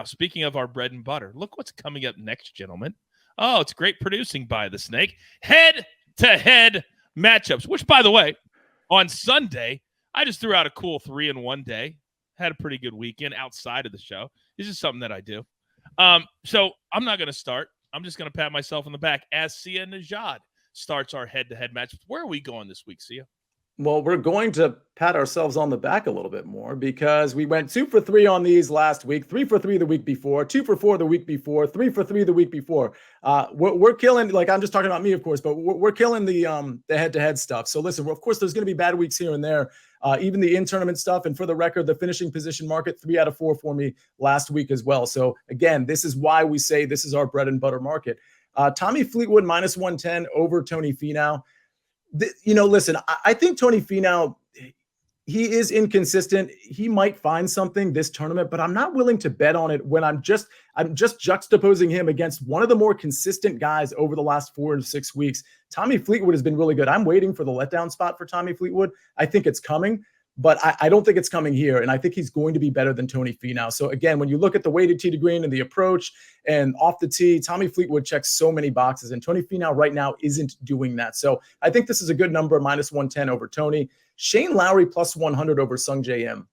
Now, speaking of our bread and butter, look what's coming up next, gentlemen. Oh, it's great producing by the Snake. Head-to-head matchups, which, by the way, on Sunday, I just threw out a cool 3-in-1 day. Had a pretty good weekend outside of the show. This is something that I do. So I'm not going to start. I'm just going to pat myself on the back as Sia Najad starts our head-to-head matchups. Where are we going this week, Sia? Well, we're going to pat ourselves on the back a little bit more because we went 2 for 3 on these last week, 3 for 3 the week before, 2 for 4 the week before, 3 for 3 the week before. We're killing, like, I'm just talking about me, of course, but we're killing the head-to-head stuff. So listen, of course, there's going to be bad weeks here and there, even the in-tournament stuff. And for the record, the finishing position market, 3 out of 4 for me last week as well. So again, this is why we say this is our bread and butter market. Tommy Fleetwood minus 110 over Tony Finau. Listen, I think Tony Finau, he is inconsistent. He might find something this tournament, but I'm not willing to bet on it when I'm just juxtaposing him against one of the more consistent guys over the last 4 to 6 weeks. Tommy Fleetwood has been really good. I'm waiting for the letdown spot for Tommy Fleetwood. I think it's coming, but I don't think it's coming here. And I think he's going to be better than Tony Finau. So again, when you look at the weighted tee to green and the approach and off the tee, Tommy Fleetwood checks so many boxes, and Tony Finau right now isn't doing that. So I think this is a good number, minus 110 over Tony. Shane Lowry plus 100 over Sung J M.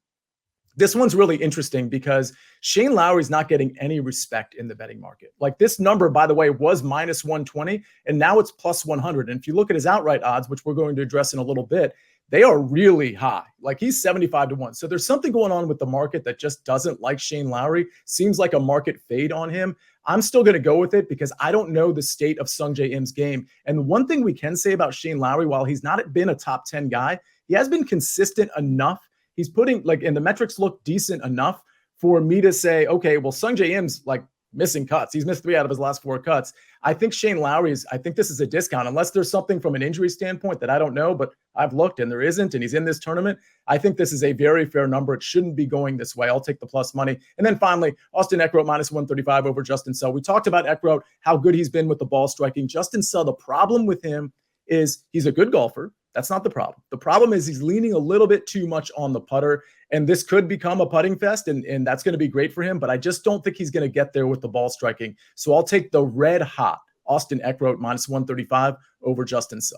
This one's really interesting because Shane Lowry's not getting any respect in the betting market. Like, this number, by the way, was minus 120, and now it's plus 100. And if you look at his outright odds, which we're going to address in a little bit, they are really high. Like, he's 75-1. So there's something going on with the market that just doesn't like Shane Lowry. Seems like a market fade on him. I'm still going to go with it because I don't know the state of Sung J M's game. And the one thing we can say about Shane Lowry, while he's not been a top 10 guy, he has been consistent enough. He's putting, like, and the metrics look decent enough for me to say, okay, well, Sung J M's like missing cuts. He's missed 3 out of his last 4 cuts. I think Shane Lowry's, I think this is a discount, unless there's something from an injury standpoint that I don't know, but I've looked and there isn't, and he's in this tournament. I think this is a very fair number. It shouldn't be going this way. I'll take the plus money. And then finally, Austin Eckroat minus 135 over Justin Suh. We talked about Eckroat, how good he's been with the ball striking. Justin Suh, the problem with him is he's a good golfer. That's not the problem. The problem is he's leaning a little bit too much on the putter, and this could become a putting fest, and that's going to be great for him, but I just don't think he's going to get there with the ball striking. So I'll take the red hot Austin Eckroat minus 135 over Justin Suh.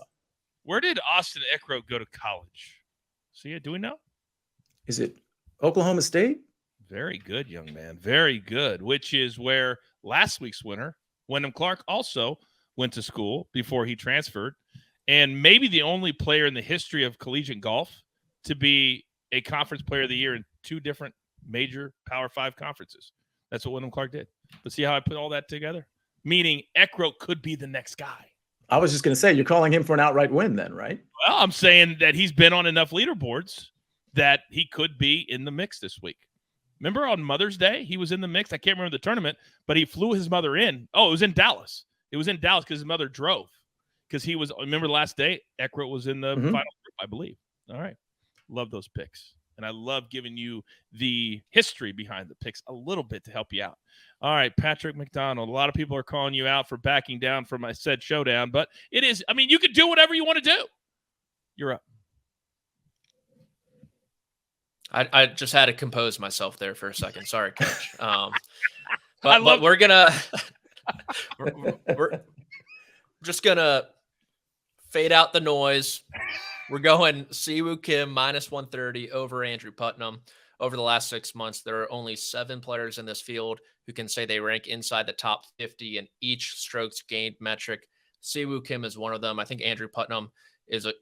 Where did Austin Eckroat go to college? See, do we know? Is it Oklahoma State? Very good, young man. Very good, which is where last week's winner, Wyndham Clark, also went to school before he transferred. And maybe the only player in the history of collegiate golf to be a conference player of the year in 2 different major Power 5 conferences. That's what Wyndham Clark did. But see how I put all that together? Meaning Eckroat could be the next guy. I was just going to say, you're calling him for an outright win then, right? Well, I'm saying that he's been on enough leaderboards that he could be in the mix this week. Remember on Mother's Day, he was in the mix. I can't remember the tournament, but he flew his mother in. Oh, it was in Dallas. It was in Dallas because his mother drove. Because he was, remember last day, Eckroat was in the final group, I believe. All right. Love those picks. And I love giving you the history behind the picks a little bit to help you out. All right, Patrick McDonald. A lot of people are calling you out for backing down from my said showdown, but it is, I mean, you can do whatever you want to do. You're up. I just had to compose myself there for a second. Sorry, Coach. But we're gonna we're just gonna fade out the noise. We're going Siwoo Kim minus 130 over Andrew Putnam. Over the last 6 months, there are only 7 players in this field who can say they rank inside the top 50 in each strokes gained metric. Siwoo Kim is one of them. I think Andrew Putnam is a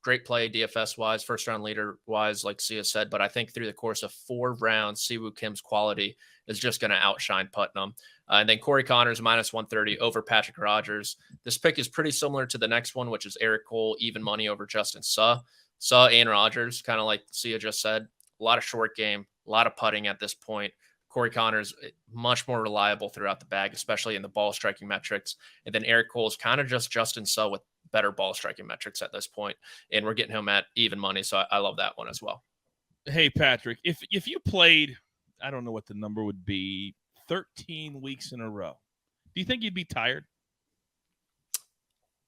great play DFS wise, first round leader wise, like Sia said. But I think through the course of 4 rounds, Siwoo Kim's quality is just going to outshine Putnam. And then Corey Connors minus 130 over Patrick Rogers. This pick is pretty similar to the next one, which is Eric Cole, even money over Justin Suh. Suh and Rogers, kind of like Sia just said, a lot of short game, a lot of putting at this point. Corey Connors, much more reliable throughout the bag, especially in the ball striking metrics. And then Eric Cole is kind of just Justin Suh with better ball striking metrics at this point. And we're getting him at even money. So I love that one as well. Hey, Patrick, if you played, I don't know what the number would be, 13 weeks in a row, do you think you'd be tired?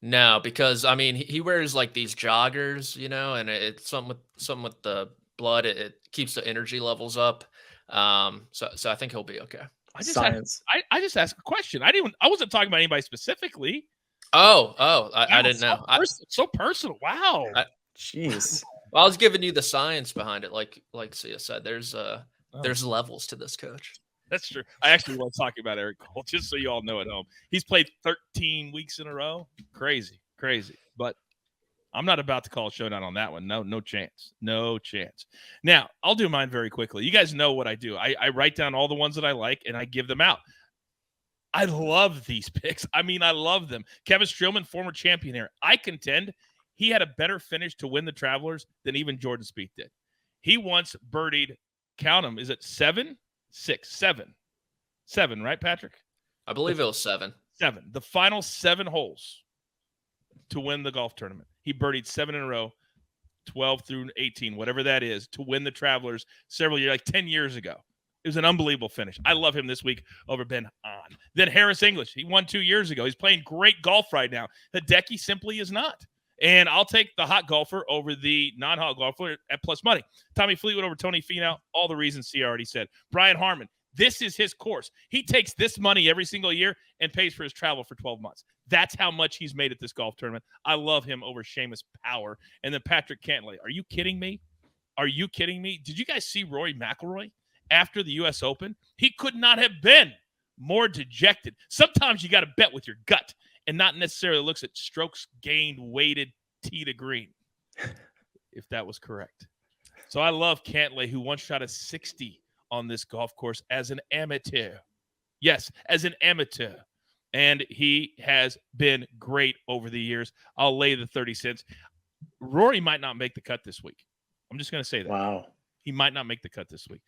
No, because I mean, he wears like these joggers, you know, and it's something with the blood. It keeps the energy levels up. So I think he'll be okay. Science. I just asked a question. I wasn't talking about anybody specifically. I didn't know. So personal. Wow. Jeez. Well, I was giving you the science behind it, like Sia said. There's levels to this, coach. That's true. I actually was talking about Eric Cole, just so you all know at home. He's played 13 weeks in a row. Crazy. But I'm not about to call a showdown on that one. No chance. No chance. Now, I'll do mine very quickly. You guys know what I do. I write down all the ones that I like, and I give them out. I love these picks. I mean, I love them. Kevin Streelman, former champion here. I contend he had a better finish to win the Travelers than even Jordan Spieth did. He once birdied, count them, is it 7? 6, 7. 7, right, Patrick? I believe it was 7. 7. The final 7 holes to win the golf tournament. He birdied 7 in a row, 12 through 18, whatever that is, to win the Travelers several years, like 10 years ago. It was an unbelievable finish. I love him this week over Ben Hahn. Then Harris English. He won 2 years ago. He's playing great golf right now. Hideki simply is not. And I'll take the hot golfer over the non-hot golfer at plus money. Tommy Fleetwood over Tony Finau. All the reasons he already said. Brian Harmon. This is his course. He takes this money every single year and pays for his travel for 12 months. That's how much he's made at this golf tournament. I love him over Seamus Power. And then Patrick Cantlay. Are you kidding me? Did you guys see Rory McIlroy after the U.S. Open? He could not have been more dejected. Sometimes you got to bet with your gut and not necessarily looks at strokes gained, weighted, tee to green, if that was correct. So I love Cantlay, who once shot a 60 on this golf course as an amateur. Yes, as an amateur. And he has been great over the years. I'll lay the 30 cents. Rory might not make the cut this week. I'm just going to say that. Wow. He might not make the cut this week.